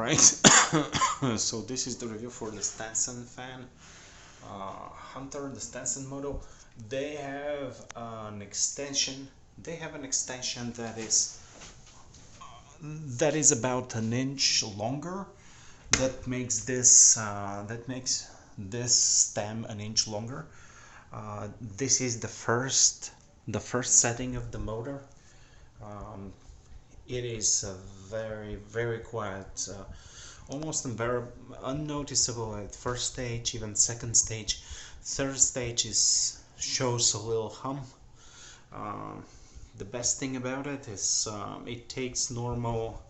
Alright, so this is the review for the Stenson fan Hunter, the Stenson model. They have an extension. That is about an inch longer. That makes this stem an inch longer. This is the first setting of the motor. It is very quiet, almost unnoticeable at first stage, even second stage. Third stage shows a little hum. The best thing about it is it takes normal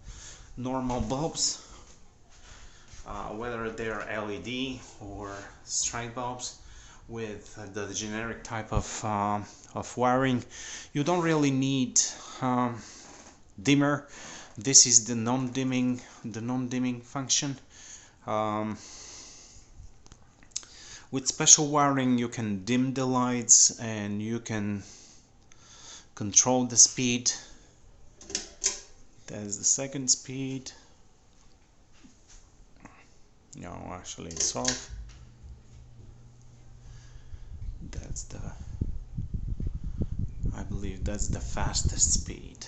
bulbs, whether they're LED or stripe bulbs, with the generic type of wiring. You don't really need dimmer. This is the non-dimming function. With special wiring you can dim the lights and you can control the speed. That's the second speed. No, actually it's off. I believe that's the fastest speed.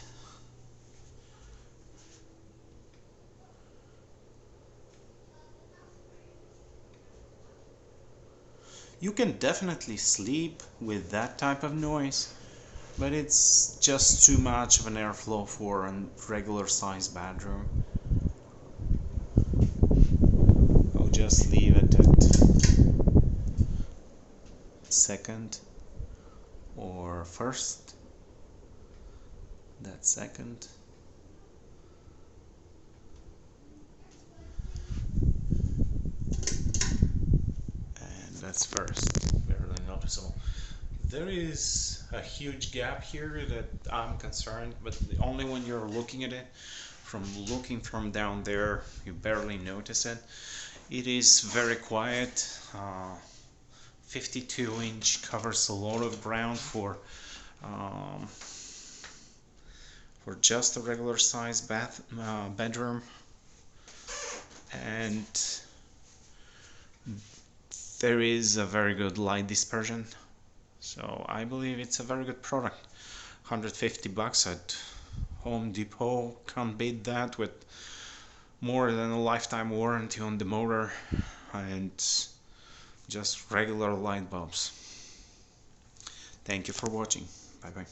You can definitely sleep with that type of noise, but it's just too much of an airflow for a regular sized bedroom. I'll just leave it at second or first. That's second. And that's first. Barely noticeable. There is a huge gap here that I'm concerned, but only when you're looking at it. Looking from down there, you barely notice it. It is very quiet. 52-inch covers a lot of ground for just a regular size bedroom, and there is a very good light dispersion. So I believe it's a very good product. $150 at Home Depot, can't beat that, with more than a lifetime warranty on the motor and just regular light bulbs. Thank you for watching. Bye bye.